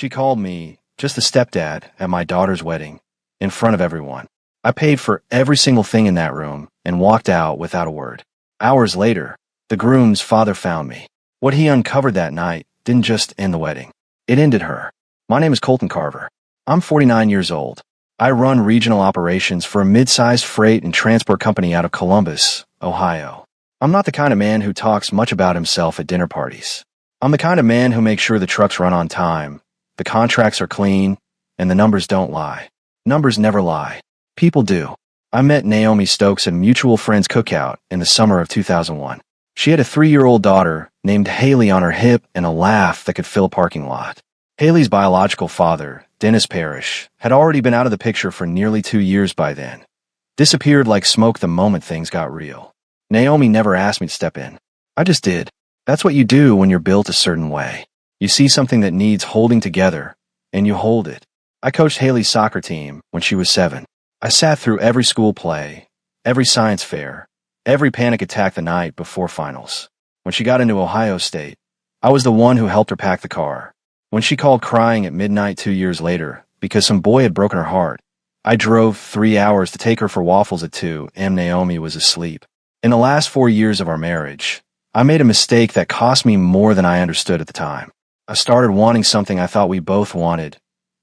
She called me just the stepdad at my daughter's wedding, in front of everyone. I paid for every single thing in that room and walked out without a word. Hours later, the groom's father found me. What he uncovered that night didn't just end the wedding. It ended her. My name is Colton Carver. I'm 49 years old. I run regional operations for a mid-sized freight and transport company out of Columbus, Ohio. I'm not the kind of man who talks much about himself at dinner parties. I'm the kind of man who makes sure the trucks run on time, the contracts are clean, and the numbers don't lie. Numbers never lie. People do. I met Naomi Stokes at a mutual friend's cookout in the summer of 2001. She had a 3-year-old daughter named Haley on her hip and a laugh that could fill a parking lot. Haley's biological father, Dennis Parrish, had already been out of the picture for nearly 2 years by then. Disappeared like smoke the moment things got real. Naomi never asked me to step in. I just did. That's what you do when you're built a certain way. You see something that needs holding together, and you hold it. I coached Haley's soccer team when she was 7. I sat through every school play, every science fair, every panic attack the night before finals. When she got into Ohio State, I was the one who helped her pack the car. When she called crying at midnight 2 years later because some boy had broken her heart, I drove 3 hours to take her for waffles at 2 and Naomi was asleep. In the last 4 years of our marriage, I made a mistake that cost me more than I understood at the time. I started wanting something I thought we both wanted,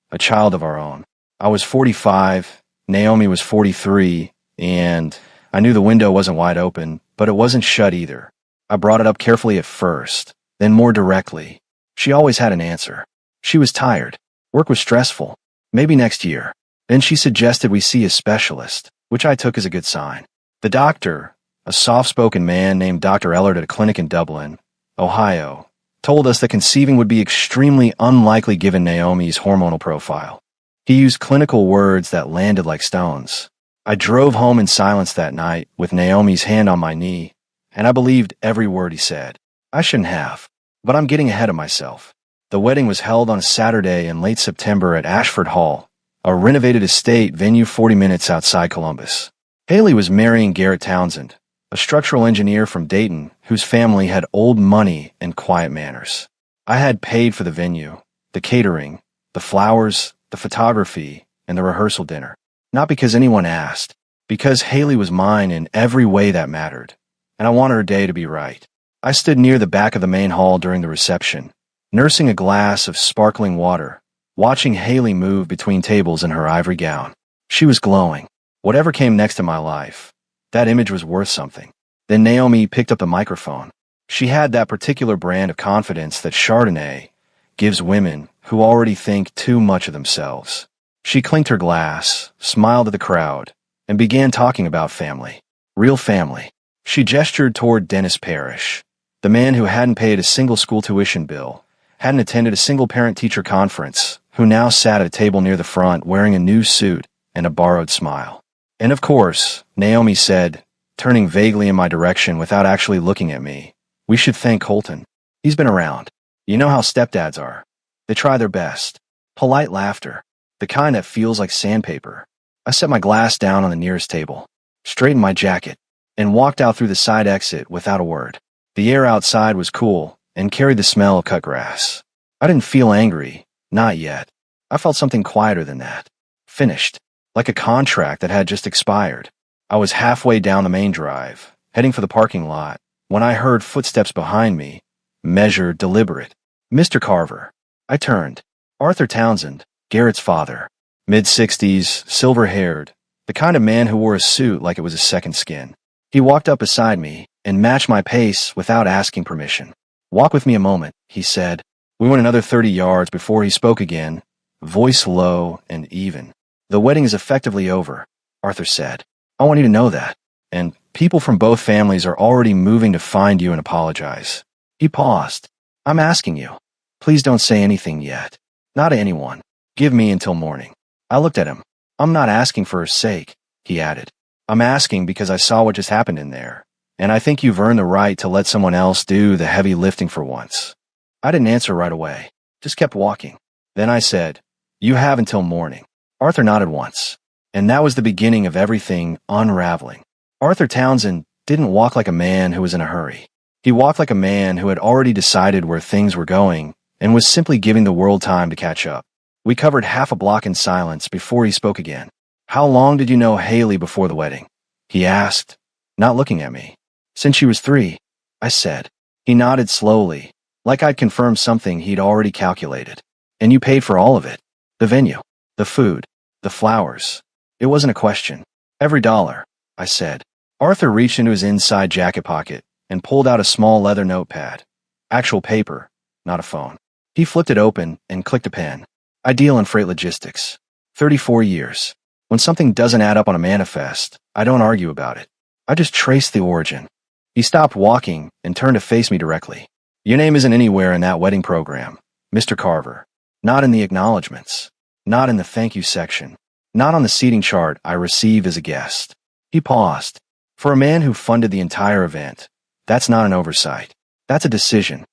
a child of our own. I was 45, Naomi was 43, and I knew the window wasn't wide open, but it wasn't shut either. I brought it up carefully at first, then more directly. She always had an answer. She was tired. Work was stressful. Maybe next year. Then she suggested we see a specialist, which I took as a good sign. The doctor, a soft-spoken man named Dr. Ellard at a clinic in Dublin, Ohio, told us that conceiving would be extremely unlikely given Naomi's hormonal profile. He used clinical words that landed like stones. I drove home in silence that night with Naomi's hand on my knee, and I believed every word he said. I shouldn't have, but I'm getting ahead of myself. The wedding was held on a Saturday in late September at Ashford Hall, a renovated estate venue 40 minutes outside Columbus. Haley was marrying Garrett Townsend, a structural engineer from Dayton whose family had old money and quiet manners. I had paid for the venue, the catering, the flowers, the photography, and the rehearsal dinner. Not because anyone asked, because Haley was mine in every way that mattered, and I wanted her day to be right. I stood near the back of the main hall during the reception, nursing a glass of sparkling water, watching Haley move between tables in her ivory gown. She was glowing. Whatever came next in my life, that image was worth something. Then Naomi picked up the microphone. She had that particular brand of confidence that Chardonnay gives women who already think too much of themselves. She clinked her glass, smiled at the crowd, and began talking about family. Real family. She gestured toward Dennis Parrish, the man who hadn't paid a single school tuition bill, hadn't attended a single parent-teacher conference, who now sat at a table near the front wearing a new suit and a borrowed smile. And of course, Naomi said, turning vaguely in my direction without actually looking at me, we should thank Colton. He's been around. You know how stepdads are. They try their best. Polite laughter. The kind that feels like sandpaper. I set my glass down on the nearest table, straightened my jacket, and walked out through the side exit without a word. The air outside was cool and carried the smell of cut grass. I didn't feel angry. Not yet. I felt something quieter than that. Finished. Like a contract that had just expired. I was halfway down the main drive, heading for the parking lot, when I heard footsteps behind me, measured, deliberate. Mr. Carver. I turned. Arthur Townsend, Garrett's father. Mid-60s, silver-haired, the kind of man who wore a suit like it was a second skin. He walked up beside me and matched my pace without asking permission. Walk with me a moment, he said. We went another 30 yards before he spoke again, voice low and even. The wedding is effectively over, Arthur said. I want you to know that. And people from both families are already moving to find you and apologize. He paused. I'm asking you. Please don't say anything yet. Not to anyone. Give me until morning. I looked at him. I'm not asking for her sake, he added. I'm asking because I saw what just happened in there, and I think you've earned the right to let someone else do the heavy lifting for once. I didn't answer right away, just kept walking. Then I said, you have until morning. Arthur nodded once, and that was the beginning of everything unraveling. Arthur Townsend didn't walk like a man who was in a hurry. He walked like a man who had already decided where things were going and was simply giving the world time to catch up. We covered half a block in silence before he spoke again. "How long did you know Haley before the wedding?" he asked, not looking at me. "Since she was 3, I said. He nodded slowly, like I'd confirmed something he'd already calculated. "And you paid for all of it? The venue, the food, the flowers?" It wasn't a question. "Every dollar," I said. Arthur reached into his inside jacket pocket and pulled out a small leather notepad. Actual paper, not a phone. He flipped it open and clicked a pen. "I deal in freight logistics. 34 years. When something doesn't add up on a manifest, I don't argue about it. I just trace the origin." He stopped walking and turned to face me directly. "Your name isn't anywhere in that wedding program, Mr. Carver. Not in the acknowledgments. Not in the thank you section. Not on the seating chart I received as a guest." He paused. "For a man who funded the entire event, that's not an oversight. That's a decision."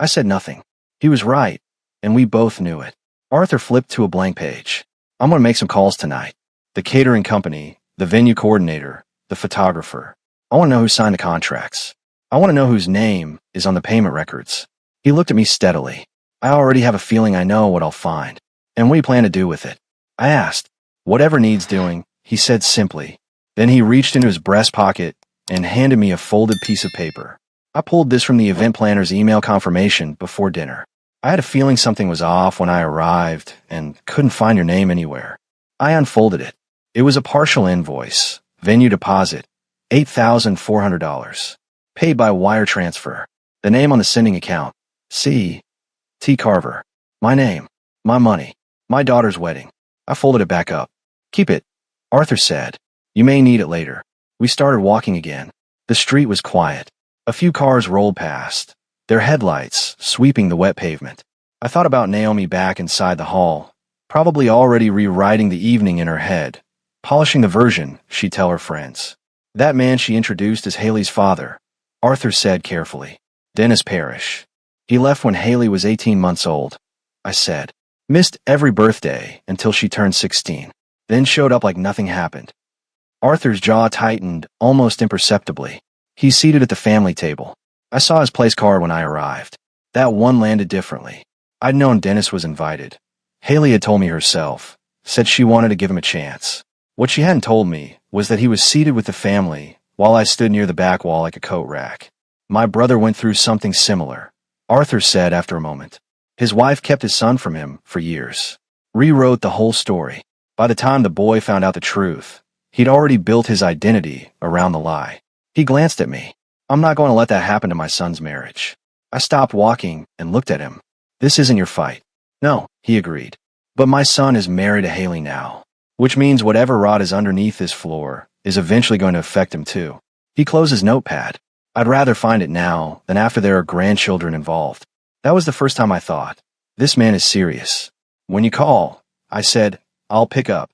I said nothing. He was right, and we both knew it. Arthur flipped to a blank page. "I'm going to make some calls tonight. The catering company, the venue coordinator, the photographer. I want to know who signed the contracts. I want to know whose name is on the payment records." He looked at me steadily. "I already have a feeling I know what I'll find. And what do you plan to do with it?" I asked. "Whatever needs doing," he said simply. Then he reached into his breast pocket and handed me a folded piece of paper. I pulled this from the event planner's email confirmation before dinner. "I had a feeling something was off when I arrived and couldn't find your name anywhere." I unfolded it. It was a partial invoice, venue deposit, $8,400, paid by wire transfer. The name on the sending account, C. T. Carver. My name, my money, my daughter's wedding. I folded it back up. "Keep it," Arthur said. "You may need it later." We started walking again. The street was quiet. A few cars rolled past, their headlights sweeping the wet pavement. I thought about Naomi back inside the hall, probably already rewriting the evening in her head, polishing the version she'd tell her friends. "That man she introduced as Haley's father," Arthur said carefully. "Dennis Parrish. He left when Haley was 18 months old," I said. "Missed every birthday until she turned 16. Then showed up like nothing happened." Arthur's jaw tightened almost imperceptibly. He's seated at the family table. I saw his place card when I arrived. That one landed differently. I'd known Dennis was invited. Haley had told me herself, said she wanted to give him a chance. What she hadn't told me was that he was seated with the family while I stood near the back wall like a coat rack. "My brother went through something similar," Arthur said after a moment. "His wife kept his son from him for years. Rewrote the whole story. By the time the boy found out the truth, he'd already built his identity around the lie." He glanced at me. "I'm not going to let that happen to my son's marriage." I stopped walking and looked at him. "This isn't your fight." "No," he agreed. "But my son is married to Haley now, which means whatever rot is underneath this floor is eventually going to affect him too." He closed his notepad. "I'd rather find it now than after there are grandchildren involved." That was the first time I thought, this man is serious. "When you call," I said, "I'll pick up."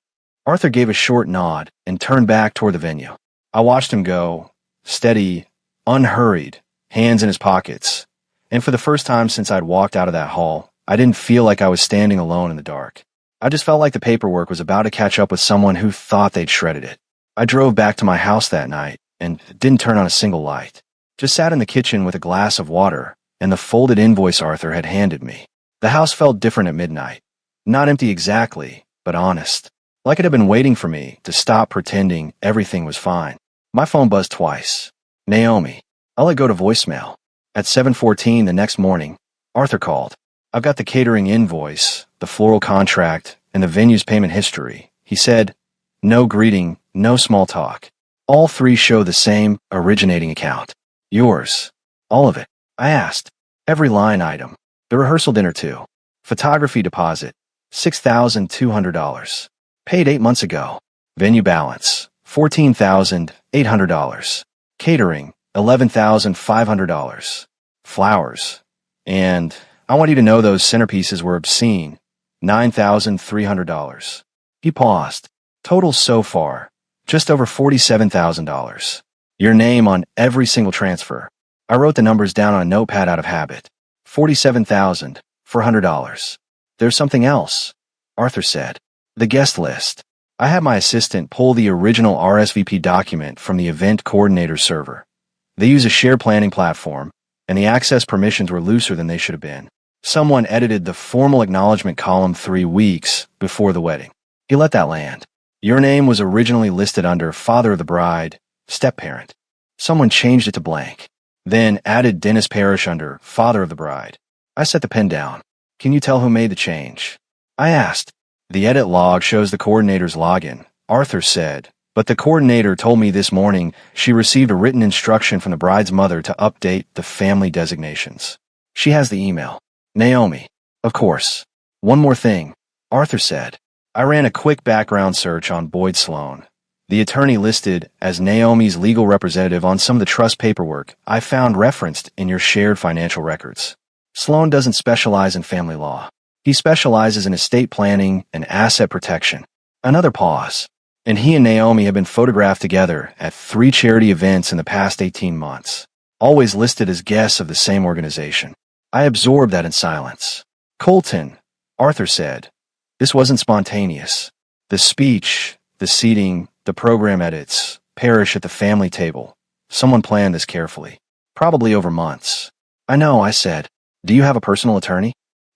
Arthur gave a short nod and turned back toward the venue. I watched him go, steady, unhurried, hands in his pockets. And for the first time since I'd walked out of that hall, I didn't feel like I was standing alone in the dark. I just felt like the paperwork was about to catch up with someone who thought they'd shredded it. I drove back to my house that night and didn't turn on a single light. Just sat in the kitchen with a glass of water and the folded invoice Arthur had handed me. The house felt different at midnight. Not empty exactly, but honest. Like it had been waiting for me to stop pretending everything was fine. My phone buzzed twice. "Naomi." I let go to voicemail. At 7:14 the next morning, Arthur called. "I've got the catering invoice, the floral contract, and the venue's payment history," he said. "No greeting, no small talk. All 3 show the same originating account. Yours. All of it." I asked. "Every line item. The rehearsal dinner too. Photography deposit, $6,200. Paid 8 months ago. Venue balance, $14,800. Catering, $11,500. Flowers. And I want you to know those centerpieces were obscene. $9,300. He paused. Total so far, just over $47,000. Your name on every single transfer. I wrote the numbers down on a notepad out of habit. $47,400. There's something else, Arthur said. The guest list. I had my assistant pull the original RSVP document from the event coordinator server. They use a shared planning platform, and the access permissions were looser than they should have been. Someone edited the formal acknowledgement column 3 weeks before the wedding. He let that land. Your name was originally listed under father of the bride, step-parent. Someone changed it to blank, then added Dennis Parrish under father of the bride. I set the pen down. Can you tell who made the change? I asked. The edit log shows the coordinator's login, Arthur said, but the coordinator told me this morning she received a written instruction from the bride's mother to update the family designations. She has the email. Naomi. Of course. One more thing, Arthur said. I ran a quick background search on Boyd Sloan, the attorney listed as Naomi's legal representative on some of the trust paperwork I found referenced in your shared financial records. Sloan doesn't specialize in family law. He specializes in estate planning and asset protection. Another pause. And he and Naomi have been photographed together at 3 charity events in the past 18 months, always listed as guests of the same organization. I absorbed that in silence. Colton, Arthur said. This wasn't spontaneous. The speech, the seating, the program edits, Parrish at the family table. Someone planned this carefully. Probably over months. I know, I said. Do you have a personal attorney?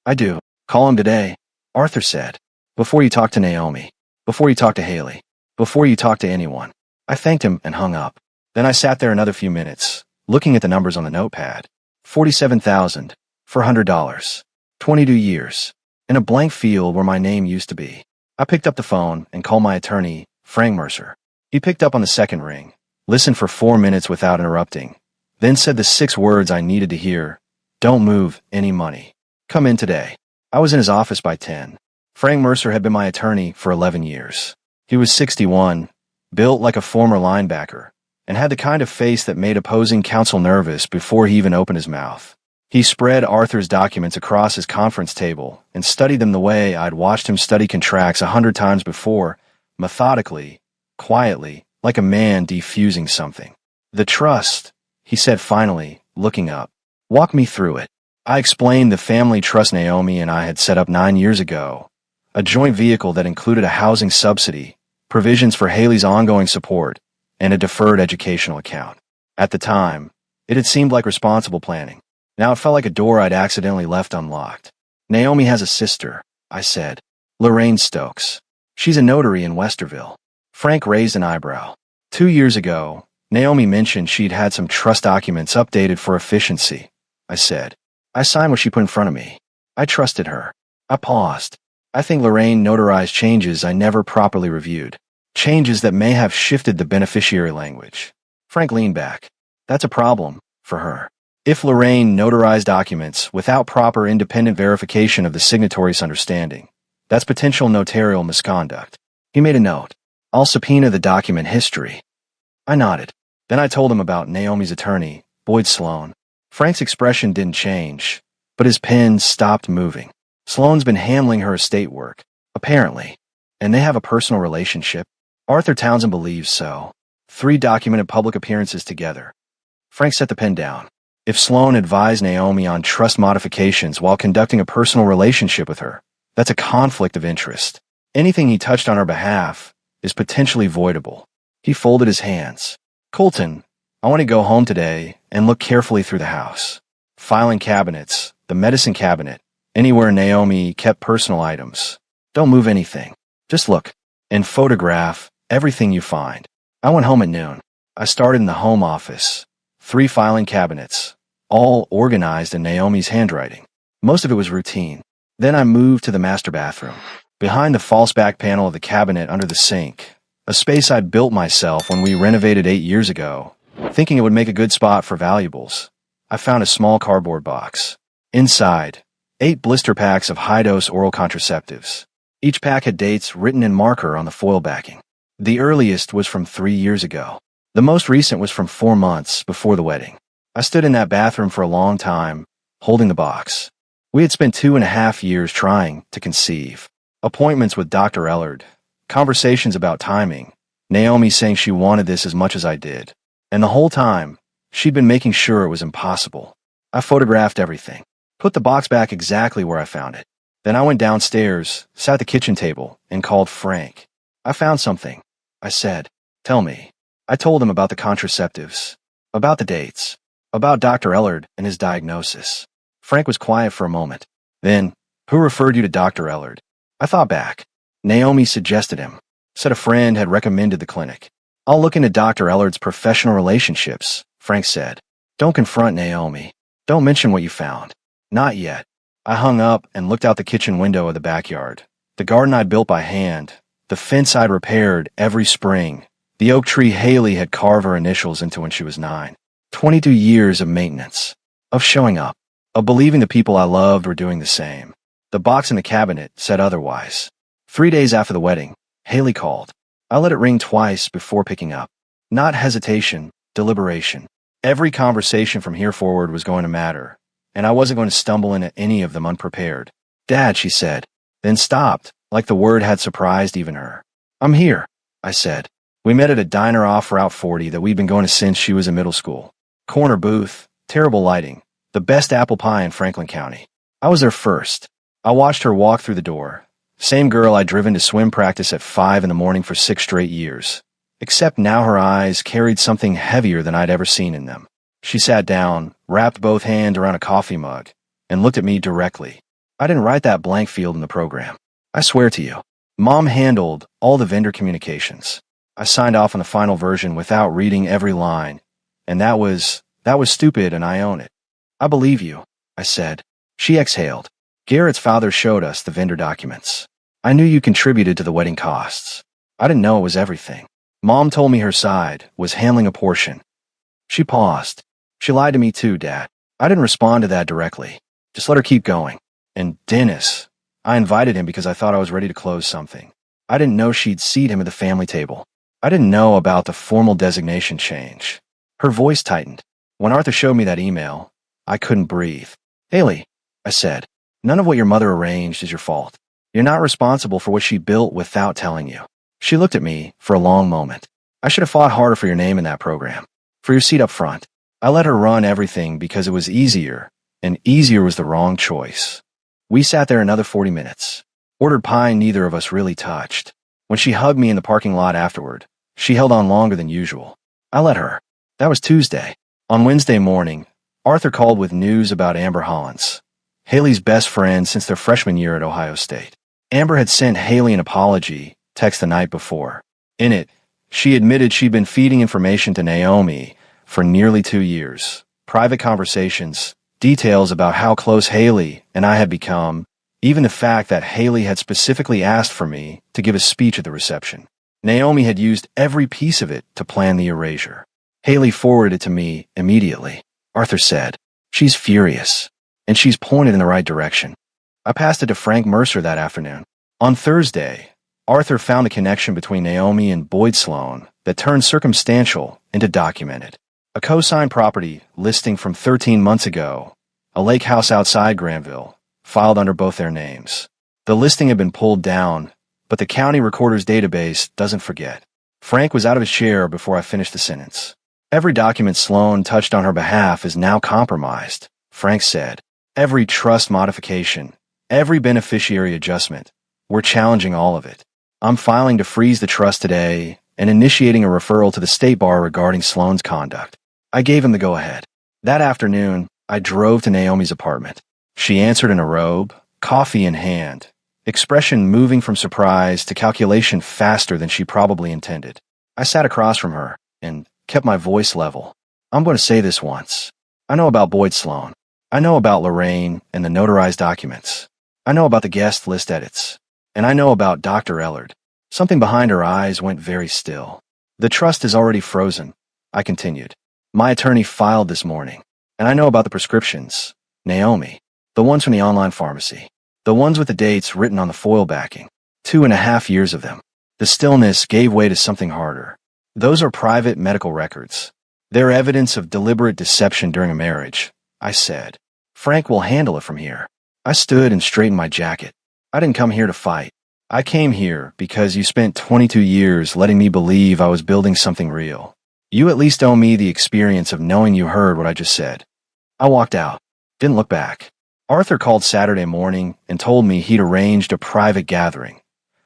I do. Call him today, Arthur said. Before you talk to Naomi. Before you talk to Haley. Before you talk to anyone. I thanked him and hung up. Then I sat there another few minutes, looking at the numbers on the notepad. $47,000 for $100. 22 years. In a blank field where my name used to be. I picked up the phone and called my attorney, Frank Mercer. He picked up on the second ring, listened for 4 minutes without interrupting, then said the 6 words I needed to hear. Don't move any money. Come in today. I was in his office by 10. Frank Mercer had been my attorney for 11 years. He was 61, built like a former linebacker, and had the kind of face that made opposing counsel nervous before he even opened his mouth. He spread Arthur's documents across his conference table and studied them the way I'd watched him study contracts 100 times before, methodically, quietly, like a man defusing something. The trust, he said finally, looking up. Walk me through it. I explained the family trust Naomi and I had set up 9 years ago, a joint vehicle that included a housing subsidy, provisions for Haley's ongoing support, and a deferred educational account. At the time, it had seemed like responsible planning. Now it felt like a door I'd accidentally left unlocked. Naomi has a sister, I said. Lorraine Stokes. She's a notary in Westerville. Frank raised an eyebrow. 2 years ago, Naomi mentioned she'd had some trust documents updated for efficiency, I said. I signed what she put in front of me. I trusted her. I paused. I think Lorraine notarized changes I never properly reviewed. Changes that may have shifted the beneficiary language. Frank leaned back. That's a problem for her. If Lorraine notarized documents without proper independent verification of the signatory's understanding, that's potential notarial misconduct. He made a note. I'll subpoena the document history. I nodded. Then I told him about Naomi's attorney, Boyd Sloan. Frank's expression didn't change, but his pen stopped moving. Sloan's been handling her estate work, apparently, and they have a personal relationship. Arthur Townsend believes so. 3 documented public appearances together. Frank set the pen down. If Sloan advised Naomi on trust modifications while conducting a personal relationship with her, that's a conflict of interest. Anything he touched on her behalf is potentially voidable. He folded his hands. Colton, I want to go home today and look carefully through the house. Filing cabinets, the medicine cabinet, anywhere Naomi kept personal items. Don't move anything. Just look and photograph everything you find. I went home at noon. I started in the home office. 3 filing cabinets, all organized in Naomi's handwriting. Most of it was routine. Then I moved to the master bathroom. Behind the false back panel of the cabinet under the sink, a space I'd built myself when we renovated 8 years ago, thinking it would make a good spot for valuables, I found a small cardboard box. Inside, 8 blister packs of high-dose oral contraceptives. Each pack had dates written in marker on the foil backing. The earliest was from 3 years ago. The most recent was from 4 months before the wedding. I stood in that bathroom for a long time, holding the box. We had spent 2.5 years trying to conceive. Appointments with Dr. Ellard, conversations about timing, Naomi saying she wanted this as much as I did. And the whole time, she'd been making sure it was impossible. I photographed everything, put the box back exactly where I found it. Then I went downstairs, sat at the kitchen table, and called Frank. I found something, I said. Tell me. I told him about the contraceptives, about the dates, about Dr. Ellard and his diagnosis. Frank was quiet for a moment. Then, who referred you to Dr. Ellard? I thought back. Naomi suggested him. Said a friend had recommended the clinic. I'll look into Dr. Ellard's professional relationships, Frank said. Don't confront Naomi. Don't mention what you found. Not yet. I hung up and looked out the kitchen window of the backyard. The garden I'd built by hand, the fence I'd repaired every spring, the oak tree Haley had carved her initials into when she was 9. 22 years of maintenance, of showing up, of believing the people I loved were doing the same. The box in the cabinet said otherwise. 3 days after the wedding, Haley called. I let it ring twice before picking up. Not hesitation, deliberation. Every conversation from here forward was going to matter, and I wasn't going to stumble into any of them unprepared. Dad, she said, then stopped, like the word had surprised even her. I'm here, I said. We met at a diner off Route 40 that we'd been going to since she was in middle school. Corner booth, terrible lighting, the best apple pie in Franklin County. I was there first. I watched her walk through the door. Same girl I'd driven to swim practice at 5 in the morning for 6 straight years. Except now her eyes carried something heavier than I'd ever seen in them. She sat down, wrapped both hands around a coffee mug, and looked at me directly. I didn't write that blank field in the program. I swear to you. Mom handled all the vendor communications. I signed off on the final version without reading every line, and that was stupid, and I own it. I believe you, I said. She exhaled. Garrett's father showed us the vendor documents. I knew you contributed to the wedding costs. I didn't know it was everything. Mom told me her side was handling a portion. She paused. She lied to me too, Dad. I didn't respond to that directly. Just let her keep going. And Dennis, I invited him because I thought I was ready to close something. I didn't know she'd seat him at the family table. I didn't know about the formal designation change. Her voice tightened. When Arthur showed me that email, I couldn't breathe. Haley, I said, none of what your mother arranged is your fault. You're not responsible for what she built without telling you. She looked at me for a long moment. I should have fought harder for your name in that program, for your seat up front. I let her run everything because it was easier, and easier was the wrong choice. We sat there another 40 minutes. Ordered pie neither of us really touched. When she hugged me in the parking lot afterward, she held on longer than usual. I let her. That was Tuesday. On Wednesday morning, Arthur called with news about Amber Hollins, Haley's best friend since their freshman year at Ohio State. Amber had sent Haley an apology text the night before. In it, she admitted she'd been feeding information to Naomi for nearly 2 years. Private conversations, details about how close Haley and I had become, even the fact that Haley had specifically asked for me to give a speech at the reception. Naomi had used every piece of it to plan the erasure. Haley forwarded it to me immediately. Arthur said, she's furious, and she's pointed in the right direction. I passed it to Frank Mercer that afternoon. On Thursday, Arthur found a connection between Naomi and Boyd Sloan that turned circumstantial into documented. A co-signed property listing from 13 months ago, a lake house outside Granville, filed under both their names. The listing had been pulled down, but the county recorder's database doesn't forget. Frank was out of his chair before I finished the sentence. Every document Sloan touched on her behalf is now compromised, Frank said. Every trust modification, every beneficiary adjustment. We're challenging all of it. I'm filing to freeze the trust today and initiating a referral to the state bar regarding Sloan's conduct. I gave him the go-ahead. That afternoon, I drove to Naomi's apartment. She answered in a robe, coffee in hand, expression moving from surprise to calculation faster than she probably intended. I sat across from her and kept my voice level. I'm going to say this once. I know about Boyd Sloan. I know about Lorraine and the notarized documents. I know about the guest list edits. And I know about Dr. Ellard. Something behind her eyes went very still. The trust is already frozen, I continued. My attorney filed this morning. And I know about the prescriptions. Naomi. The ones from the online pharmacy. The ones with the dates written on the foil backing. 2.5 years of them. The stillness gave way to something harder. Those are private medical records. They're evidence of deliberate deception during a marriage, I said. Frank will handle it from here. I stood and straightened my jacket. I didn't come here to fight. I came here because you spent 22 years letting me believe I was building something real. You at least owe me the experience of knowing you heard what I just said. I walked out. Didn't look back. Arthur called Saturday morning and told me he'd arranged a private gathering.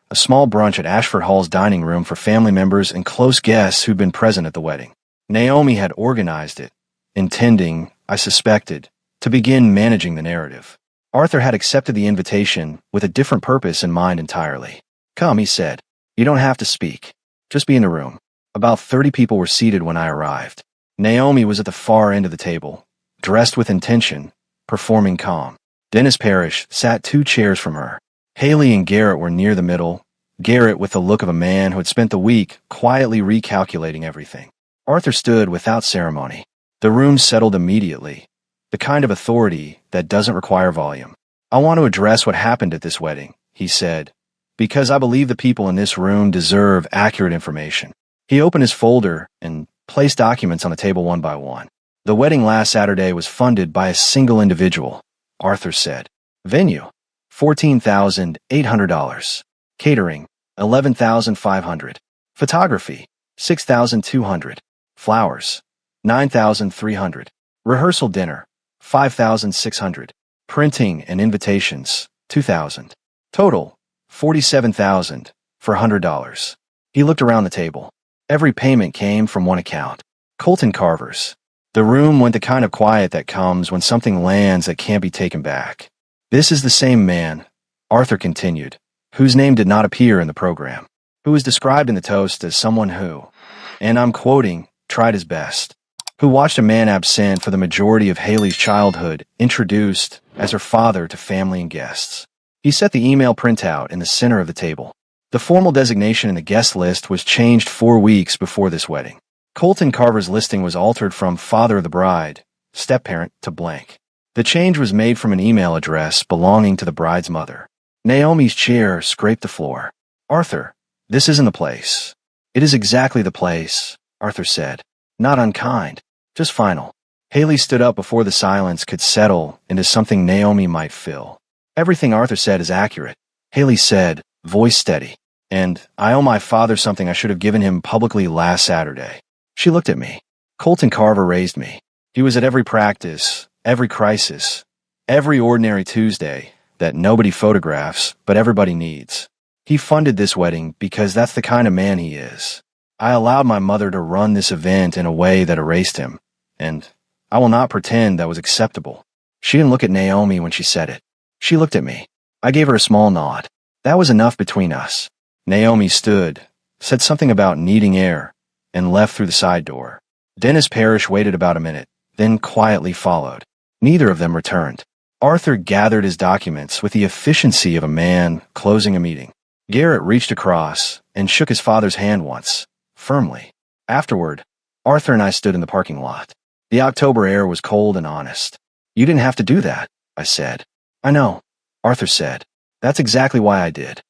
A small brunch at Ashford Hall's dining room for family members and close guests who'd been present at the wedding. Naomi had organized it, intending, I suspected, to begin managing the narrative. Arthur had accepted the invitation with a different purpose in mind entirely. "Come," he said. "You don't have to speak. Just be in the room." About 30 people were seated when I arrived. Naomi was at the far end of the table, dressed with intention, performing calm. Dennis Parrish sat 2 chairs from her. Haley and Garrett were near the middle, Garrett with the look of a man who had spent the week quietly recalculating everything. Arthur stood without ceremony. The room settled immediately, the kind of authority that doesn't require volume. "I want to address what happened at this wedding," he said, "because I believe the people in this room deserve accurate information." He opened his folder and placed documents on the table one by one. "The wedding last Saturday was funded by a single individual," Arthur said. "Venue, $14,800. Catering, $11,500. Photography, $6,200. Flowers, $9,300. Rehearsal dinner, $5,600. Printing and invitations, $2,000. Total, $47,000 for $100. He looked around the table. Every payment came from one account. Colton Carver's. The room went the kind of quiet that comes when something lands that can't be taken back. "This is the same man," Arthur continued, "whose name did not appear in the program, who was described in the toast as someone who, and I'm quoting, tried his best, who watched a man absent for the majority of Haley's childhood introduced as her father to family and guests." He set the email printout in the center of the table. The formal designation in the guest list was changed 4 weeks before this wedding. Colton Carver's listing was altered from father of the bride, step-parent, to blank. The change was made from an email address belonging to the bride's mother. Naomi's chair scraped the floor. "Arthur, this isn't the place." "It is exactly the place," Arthur said. "Not unkind, just final." Haley stood up before the silence could settle into something Naomi might fill. "Everything Arthur said is accurate," Haley said, voice steady. "And I owe my father something I should have given him publicly last Saturday." She looked at me. Colton Carver raised me. He was at every practice, every crisis, every ordinary Tuesday that nobody photographs, but everybody needs. He funded this wedding because that's the kind of man he is. I allowed my mother to run this event in a way that erased him, and I will not pretend that was acceptable. She didn't look at Naomi when she said it. She looked at me. I gave her a small nod. That was enough between us. Naomi stood, said something about needing air, and left through the side door. Dennis Parrish waited about a minute, then quietly followed. Neither of them returned. Arthur gathered his documents with the efficiency of a man closing a meeting. Garrett reached across and shook his father's hand once, firmly. Afterward, Arthur and I stood in the parking lot. The October air was cold and honest. "You didn't have to do that," I said. "I know," Arthur said. "That's exactly why I did."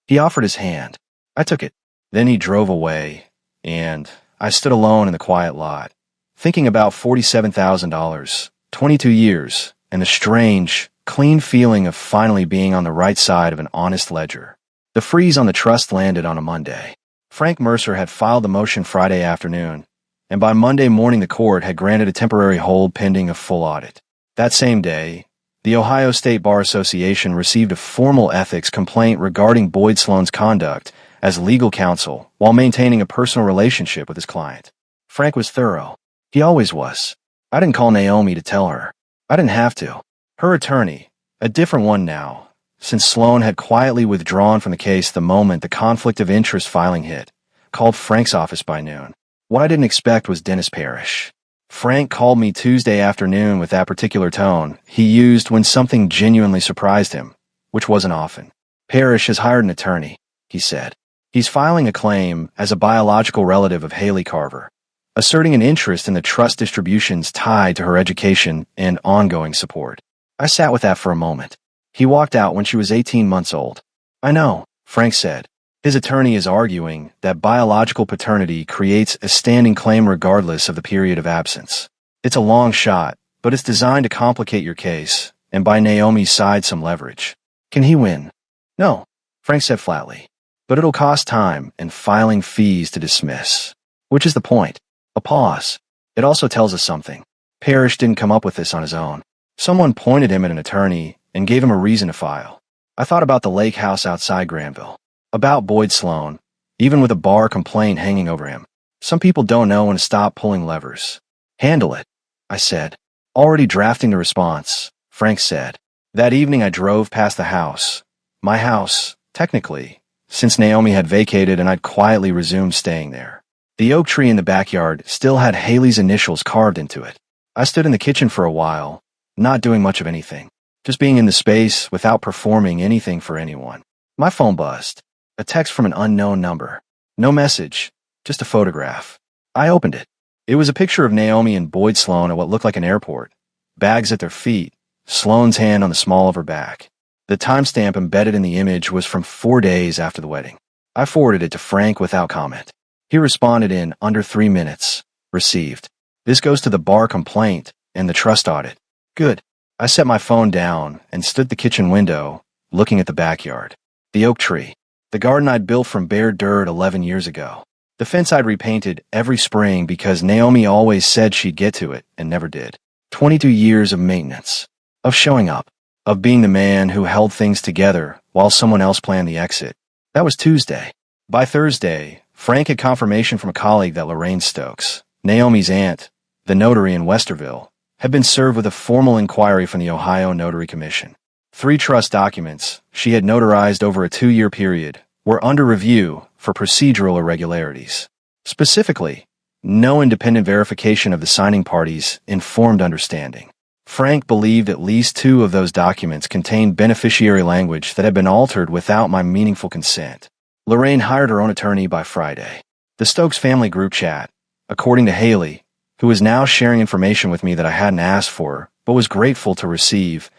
He offered his hand. I took it. Then he drove away, and I stood alone in the quiet lot, thinking about $47,000, 22 years, and the strange, clean feeling of finally being on the right side of an honest ledger. The freeze on the trust landed on a Monday. Frank Mercer had filed the motion Friday afternoon, and by Monday morning the court had granted a temporary hold pending a full audit. That same day, the Ohio State Bar Association received a formal ethics complaint regarding Boyd Sloan's conduct as legal counsel while maintaining a personal relationship with his client. Frank was thorough. He always was. I didn't call Naomi to tell her. I didn't have to. Her attorney, a different one now, since Sloan had quietly withdrawn from the case the moment the conflict of interest filing hit, called Frank's office by noon. What I didn't expect was Dennis Parrish. Frank called me Tuesday afternoon with that particular tone he used when something genuinely surprised him, which wasn't often. "Parrish has hired an attorney," he said. "He's filing a claim as a biological relative of Haley Carver, asserting an interest in the trust distributions tied to her education and ongoing support." I sat with that for a moment. He walked out when she was 18 months old. "I know," Frank said. His attorney is arguing that biological paternity creates a standing claim regardless of the period of absence. It's a long shot, but it's designed to complicate your case and buy Naomi's side some leverage. Can he win? No, Frank said flatly. But it'll cost time and filing fees to dismiss. Which is the point. A pause. It also tells us something. Parrish didn't come up with this on his own. Someone pointed him at an attorney and gave him a reason to file. I thought about the lake house outside Granville. About Boyd Sloan, even with a bar complaint hanging over him. Some people don't know when to stop pulling levers. "Handle it," I said. "Already drafting the response," Frank said. That evening I drove past the house. My house, technically, since Naomi had vacated and I'd quietly resumed staying there. The oak tree in the backyard still had Haley's initials carved into it. I stood in the kitchen for a while, not doing much of anything, just being in the space without performing anything for anyone. My phone buzzed. A text from an unknown number. No message, just a photograph. I opened it. It was a picture of Naomi and Boyd Sloan at what looked like an airport. Bags at their feet, Sloan's hand on the small of her back. The timestamp embedded in the image was from 4 days after the wedding. I forwarded it to Frank without comment. He responded in under 3 minutes. Received. This goes to the bar complaint and the trust audit. Good. I set my phone down and stood at the kitchen window, looking at the backyard. The oak tree. The garden I'd built from bare dirt 11 years ago. The fence I'd repainted every spring because Naomi always said she'd get to it and never did. 22 years of maintenance. Of showing up. Of being the man who held things together while someone else planned the exit. That was Tuesday. By Thursday, Frank had confirmation from a colleague that Lorraine Stokes, Naomi's aunt, the notary in Westerville, had been served with a formal inquiry from the Ohio Notary Commission. 3 trust documents she had notarized over a 2-year period were under review for procedural irregularities. Specifically, no independent verification of the signing parties' informed understanding. Frank believed at least 2 of those documents contained beneficiary language that had been altered without my meaningful consent. Lorraine hired her own attorney by Friday. The Stokes family group chat, according to Haley, who was now sharing information with me that I hadn't asked for but was grateful to receive,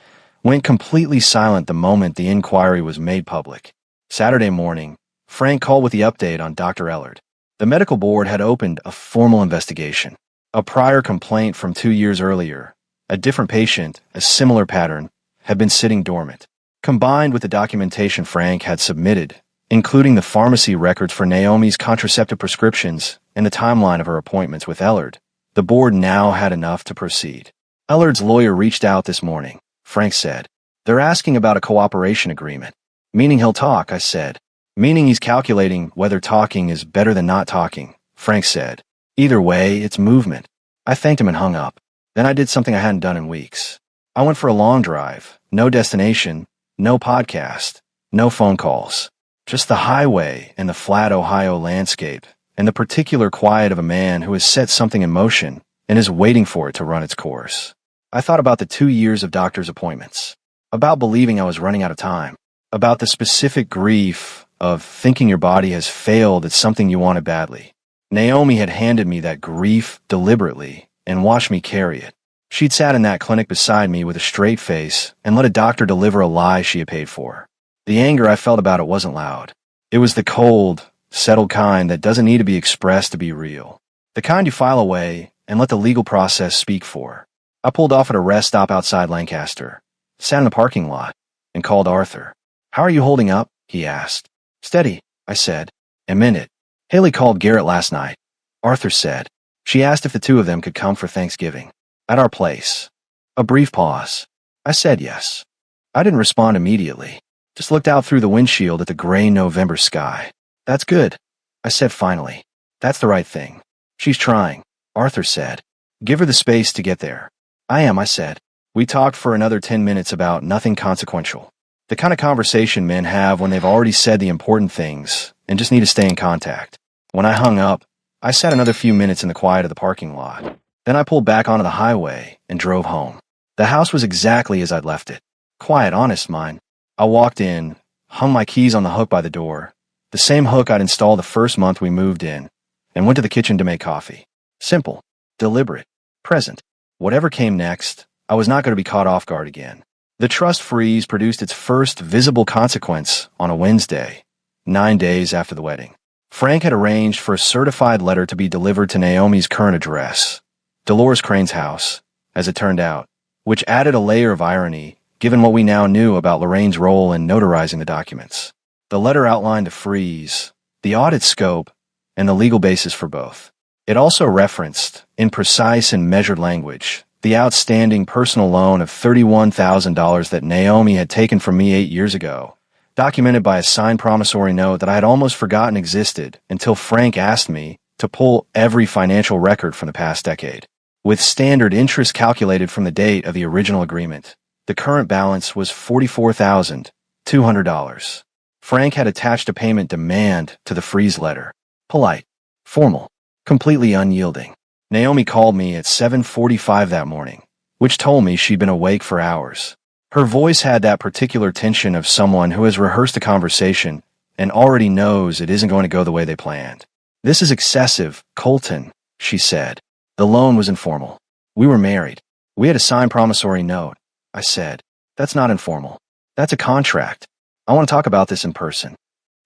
went completely silent the moment the inquiry was made public. Saturday morning, Frank called with the update on Dr. Ellard. The medical board had opened a formal investigation. A prior complaint from 2 years earlier, a different patient, a similar pattern, had been sitting dormant. Combined with the documentation Frank had submitted, including the pharmacy records for Naomi's contraceptive prescriptions and the timeline of her appointments with Ellard, the board now had enough to proceed. Ellard's lawyer reached out this morning, Frank said. They're asking about a cooperation agreement. Meaning he'll talk, I said. Meaning he's calculating whether talking is better than not talking, Frank said. Either way, it's movement. I thanked him and hung up. Then I did something I hadn't done in weeks. I went for a long drive, no destination, no podcast, no phone calls. Just the highway and the flat Ohio landscape, and the particular quiet of a man who has set something in motion and is waiting for it to run its course. I thought about the 2 years of doctor's appointments, about believing I was running out of time, about the specific grief of thinking your body has failed at something you wanted badly. Naomi had handed me that grief deliberately and watched me carry it. She'd sat in that clinic beside me with a straight face and let a doctor deliver a lie she had paid for. The anger I felt about it wasn't loud. It was the cold, settled kind that doesn't need to be expressed to be real. The kind you file away and let the legal process speak for. I pulled off at a rest stop outside Lancaster, sat in the parking lot, and called Arthur. "How are you holding up?" he asked. "Steady," I said, and meant it. "Haley called Garrett last night," Arthur said. "She asked if the 2 of them could come for Thanksgiving. At our place." A brief pause. I said yes. I didn't respond immediately. Just looked out through the windshield at the gray November sky. "That's good," I said finally. "That's the right thing. She's trying," Arthur said. "Give her the space to get there." "I am," I said. We talked for another 10 minutes about nothing consequential. The kind of conversation men have when they've already said the important things and just need to stay in contact. When I hung up, I sat another few minutes in the quiet of the parking lot. Then I pulled back onto the highway and drove home. The house was exactly as I'd left it. Quiet, honest, mine. I walked in, hung my keys on the hook by the door, the same hook I'd installed the first month we moved in, and went to the kitchen to make coffee. Simple, deliberate, present. Whatever came next, I was not going to be caught off guard again. The trust freeze produced its first visible consequence on a Wednesday, 9 days after the wedding. Frank had arranged for a certified letter to be delivered to Naomi's current address, Dolores Crane's house, as it turned out, which added a layer of irony given what we now knew about Lorraine's role in notarizing the documents. The letter outlined the freeze, the audit scope, and the legal basis for both. It also referenced, in precise and measured language, the outstanding personal loan of $31,000 that Naomi had taken from me 8 years ago, documented by a signed promissory note that I had almost forgotten existed until Frank asked me to pull every financial record from the past decade, with standard interest calculated from the date of the original agreement, The current balance was $44,200. Frank had attached a payment demand to the freeze letter. Polite, formal, completely unyielding. Naomi called me at 7:45 that morning, which told me she'd been awake for hours. Her voice had that particular tension of someone who has rehearsed a conversation and already knows it isn't going to go the way they planned. "This is excessive, Colton," she said. "The loan was informal. We were married. We had a signed promissory note." I said, "That's not informal. That's a contract. I want to talk about this in person."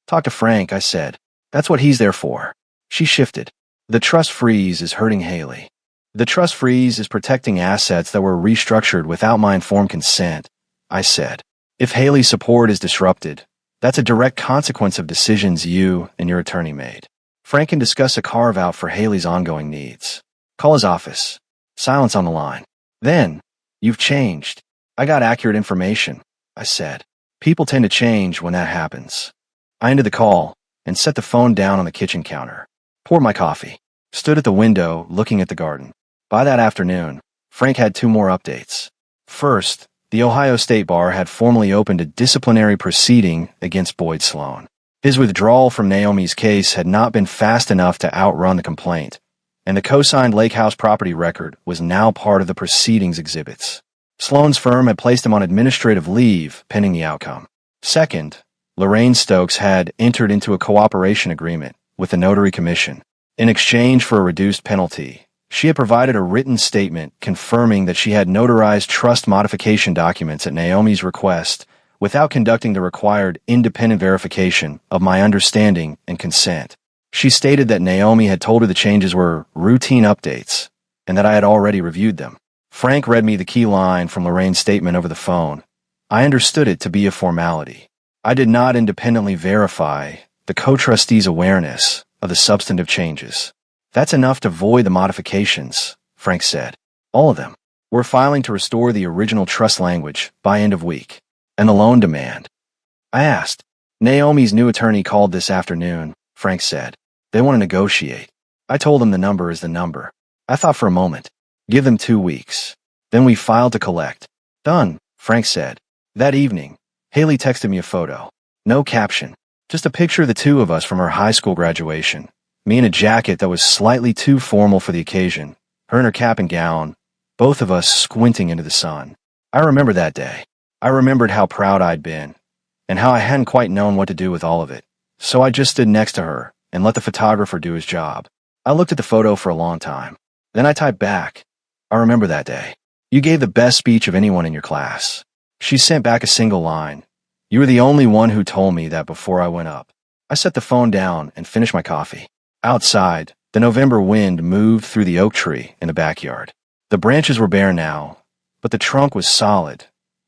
"Talk to Frank," I said. "That's what he's there for." She shifted. "The trust freeze is hurting Haley. The trust freeze is protecting assets that were restructured without my informed consent," I said. "If Haley's support is disrupted, that's a direct consequence of decisions you and your attorney made. Frank can discuss a carve-out for Haley's ongoing needs. Call his office." Silence on the line. "Then, you've changed." "I got accurate information," I said. "People tend to change when that happens." I ended the call and set the phone down on the kitchen counter. Poured my coffee. Stood at the window looking at the garden. By that afternoon, Frank had two more updates. First, the Ohio State Bar had formally opened a disciplinary proceeding against Boyd Sloan. His withdrawal from Naomi's case had not been fast enough to outrun the complaint, and the co-signed Lake House property record was now part of the proceedings exhibits. Sloan's firm had placed him on administrative leave pending the outcome. Second, Lorraine Stokes had entered into a cooperation agreement with the Notary Commission. In exchange for a reduced penalty, she had provided a written statement confirming that she had notarized trust modification documents at Naomi's request without conducting the required independent verification of my understanding and consent. She stated that Naomi had told her the changes were routine updates and that I had already reviewed them. Frank read me the key line from Lorraine's statement over the phone. I understood it to be a formality. I did not independently verify the co-trustee's awareness of the substantive changes. "That's enough to void the modifications," Frank said. "All of them. We're filing to restore the original trust language by end of week." "And the loan demand?" I asked. "Naomi's new attorney called this afternoon," Frank said. "They want to negotiate." I told them the number is the number. I thought for a moment. Give them 2 weeks. Then we filed to collect. "Done," Frank said. That evening, Haley texted me a photo. No caption. Just a picture of the two of us from her high school graduation. Me in a jacket that was slightly too formal for the occasion. Her in her cap and gown. Both of us squinting into the sun. I remember that day. I remembered how proud I'd been, and how I hadn't quite known what to do with all of it. So I just stood next to her and let the photographer do his job. I looked at the photo for a long time. Then I typed back, "I remember that day. You gave the best speech of anyone in your class." She sent back a single line. "You were the only one who told me that before I went up." I set the phone down and finished my coffee. Outside, the November wind moved through the oak tree in the backyard. The branches were bare now, but the trunk was solid,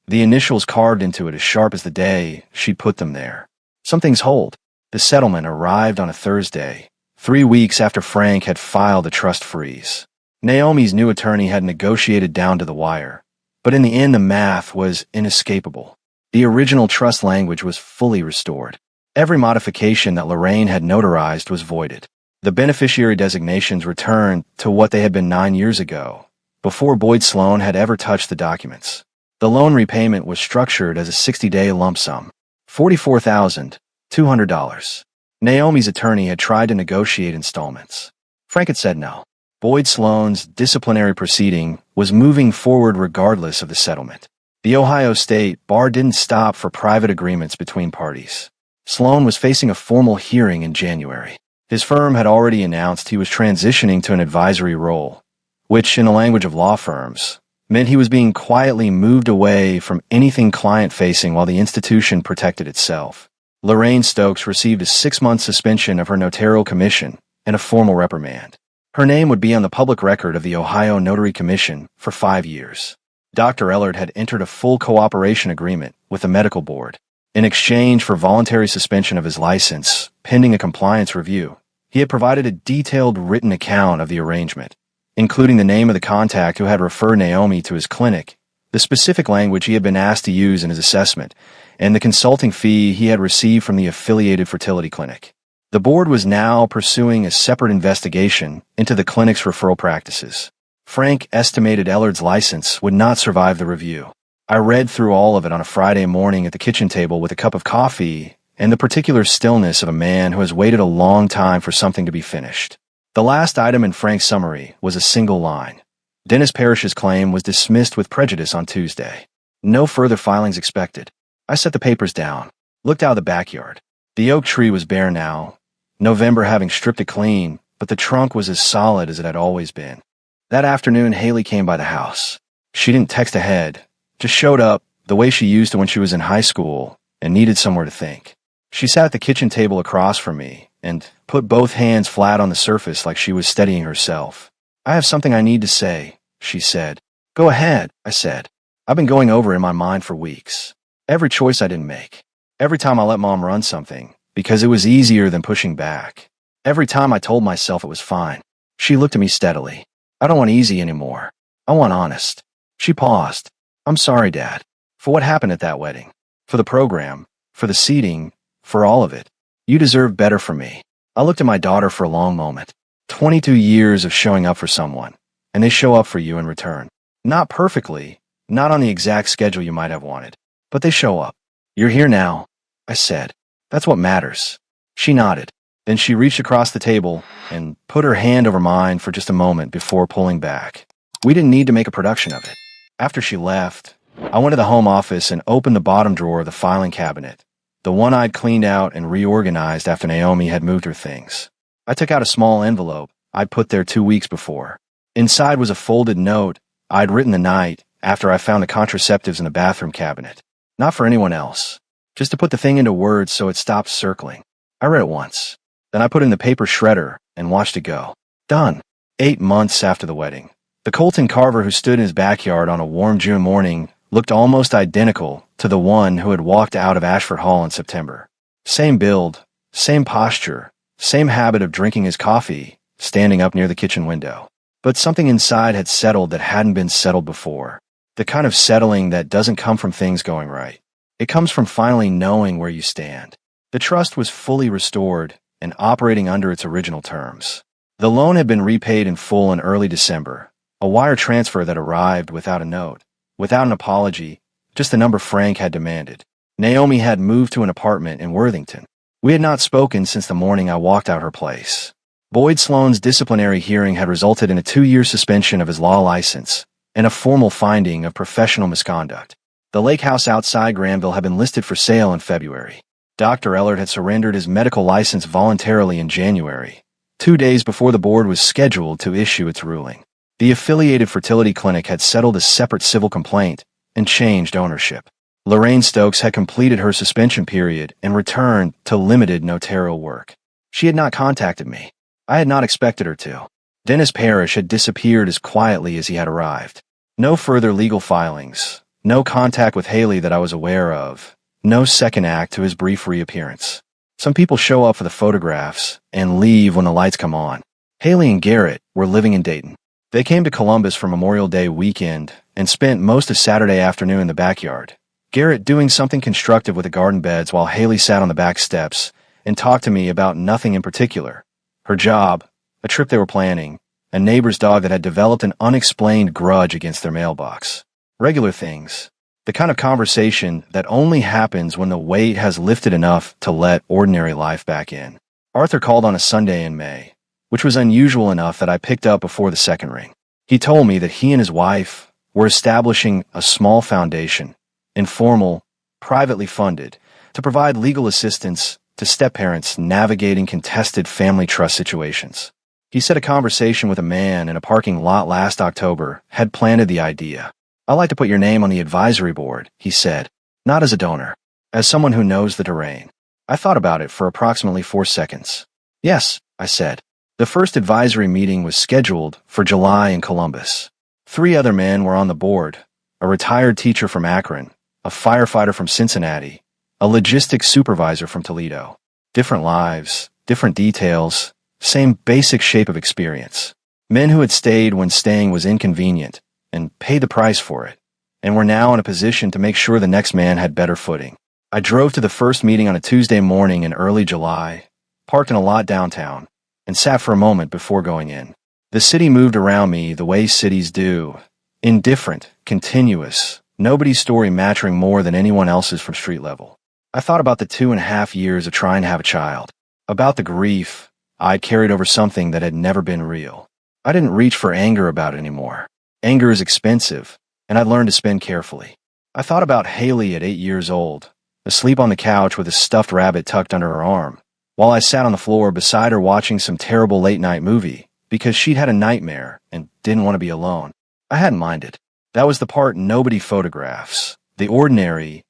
the initials carved into it as sharp as the day she'd put them there. Some things hold. The settlement arrived on a Thursday, 3 weeks after Frank had filed the trust freeze. Naomi's new attorney had negotiated down to the wire, but in the end the math was inescapable. The original trust language was fully restored. Every modification that Lorraine had notarized was voided. The beneficiary designations returned to what they had been 9 years ago, before Boyd Sloan had ever touched the documents. The loan repayment was structured as a 60-day lump sum, $44,200. Naomi's attorney had tried to negotiate installments. Frank had said no. Boyd Sloan's disciplinary proceeding was moving forward regardless of the settlement. The Ohio State Bar didn't stop for private agreements between parties. Sloan was facing a formal hearing in January. His firm had already announced he was transitioning to an advisory role, which, in the language of law firms, meant he was being quietly moved away from anything client-facing while the institution protected itself. Lorraine Stokes received a 6-month suspension of her notarial commission and a formal reprimand. Her name would be on the public record of the Ohio Notary Commission for 5 years. Dr. Ellard had entered a full cooperation agreement with the medical board. In exchange for voluntary suspension of his license, pending a compliance review, he had provided a detailed written account of the arrangement, including the name of the contact who had referred Naomi to his clinic, the specific language he had been asked to use in his assessment, and the consulting fee he had received from the affiliated fertility clinic. The board was now pursuing a separate investigation into the clinic's referral practices. Frank estimated Ellard's license would not survive the review. I read through all of it on a Friday morning at the kitchen table with a cup of coffee and the particular stillness of a man who has waited a long time for something to be finished. The last item in Frank's summary was a single line. Dennis Parrish's claim was dismissed with prejudice on Tuesday. No further filings expected. I set the papers down, looked out of the backyard. The oak tree was bare now, November having stripped it clean, but the trunk was as solid as it had always been. That afternoon, Haley came by the house. She didn't text ahead, just showed up the way she used to when she was in high school and needed somewhere to think. She sat at the kitchen table across from me and put both hands flat on the surface like she was steadying herself. "I have something I need to say," she said. "Go ahead," I said. I've been going over in my mind for weeks. Every choice I didn't make. Every time I let Mom run something, because it was easier than pushing back. Every time I told myself it was fine. She looked at me steadily. "I don't want easy anymore. I want honest." She paused. "I'm sorry, Dad, for what happened at that wedding. For the program, for the seating, for all of it. You deserve better from me." I looked at my daughter for a long moment. 22 years of showing up for someone, and they show up for you in return. Not perfectly, not on the exact schedule you might have wanted, but they show up. "You're here now," I said. "That's what matters." She nodded. Then she reached across the table and put her hand over mine for just a moment before pulling back. We didn't need to make a production of it. After she left, I went to the home office and opened the bottom drawer of the filing cabinet, the one I'd cleaned out and reorganized after Naomi had moved her things. I took out a small envelope I'd put there 2 weeks before. Inside was a folded note I'd written the night after I found the contraceptives in the bathroom cabinet. Not for anyone else. Just to put the thing into words so it stopped circling. I read it once. Then I put it in the paper shredder and watched it go. Done. 8 months after the wedding. The Colton Carver who stood in his backyard on a warm June morning looked almost identical to the one who had walked out of Ashford Hall in September. Same build, same posture, same habit of drinking his coffee, standing up near the kitchen window. But something inside had settled that hadn't been settled before. The kind of settling that doesn't come from things going right. It comes from finally knowing where you stand. The trust was fully restored and operating under its original terms. The loan had been repaid in full in early December, a wire transfer that arrived without a note, without an apology, just the number Frank had demanded. Naomi had moved to an apartment in Worthington. We had not spoken since the morning I walked out her place. Boyd Sloan's disciplinary hearing had resulted in a 2-year suspension of his law license and a formal finding of professional misconduct. The lake house outside Granville had been listed for sale in February. Dr. Ellert had surrendered his medical license voluntarily in January, 2 days before the board was scheduled to issue its ruling. The affiliated fertility clinic had settled a separate civil complaint and changed ownership. Lorraine Stokes had completed her suspension period and returned to limited notarial work. She had not contacted me. I had not expected her to. Dennis Parrish had disappeared as quietly as he had arrived. No further legal filings, no contact with Haley that I was aware of, no second act to his brief reappearance. Some people show up for the photographs and leave when the lights come on. Haley and Garrett were living in Dayton. They came to Columbus for Memorial Day weekend and spent most of Saturday afternoon in the backyard. Garrett doing something constructive with the garden beds while Haley sat on the back steps and talked to me about nothing in particular. Her job, a trip they were planning, a neighbor's dog that had developed an unexplained grudge against their mailbox. Regular things. The kind of conversation that only happens when the weight has lifted enough to let ordinary life back in. Arthur called on a Sunday in May, which was unusual enough that I picked up before the second ring. He told me that he and his wife were establishing a small foundation, informal, privately funded, to provide legal assistance to step-parents navigating contested family trust situations. He said a conversation with a man in a parking lot last October had planted the idea. "I'd like to put your name on the advisory board," he said, "not as a donor, as someone who knows the terrain." I thought about it for approximately 4 seconds. "Yes," I said. The first advisory meeting was scheduled for July in Columbus. 3 other men were on the board, a retired teacher from Akron, a firefighter from Cincinnati, a logistics supervisor from Toledo. Different lives, different details, same basic shape of experience. Men who had stayed when staying was inconvenient and paid the price for it, and were now in a position to make sure the next man had better footing. I drove to the first meeting on a Tuesday morning in early July, parked in a lot downtown, and sat for a moment before going in. The city moved around me the way cities do, indifferent, continuous, Nobody's story mattering more than anyone else's from street level. I thought about the 2.5 years of trying to have a child, about the grief I'd carried over something that had never been real. I didn't reach for anger about it anymore. Anger is expensive, and I'd learned to spend carefully. I thought about Haley at 8 years old, asleep on the couch with a stuffed rabbit tucked under her arm, while I sat on the floor beside her watching some terrible late-night movie because she'd had a nightmare and didn't want to be alone. I hadn't minded. That was the part nobody photographs, the ordinary,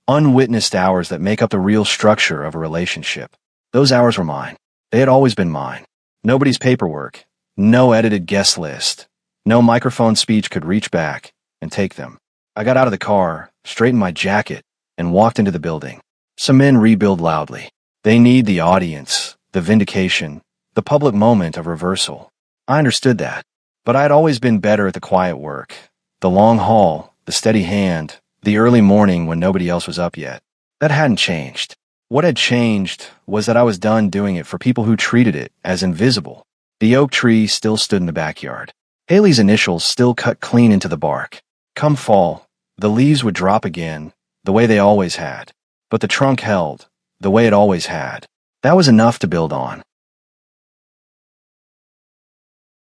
unwitnessed hours that make up the real structure of a relationship. Those hours were mine. They had always been mine. Nobody's paperwork, no edited guest list, no microphone speech could reach back and take them. I got out of the car, straightened my jacket, and walked into the building. Some men rebuild loudly. They need the audience, the vindication, the public moment of reversal. I understood that, but I had always been better at the quiet work, the long haul, the steady hand, the early morning when nobody else was up yet. That hadn't changed. What had changed was that I was done doing it for people who treated it as invisible. The oak tree still stood in the backyard. Haley's initials still cut clean into the bark. Come fall, the leaves would drop again, the way they always had. But the trunk held, the way it always had. That was enough to build on.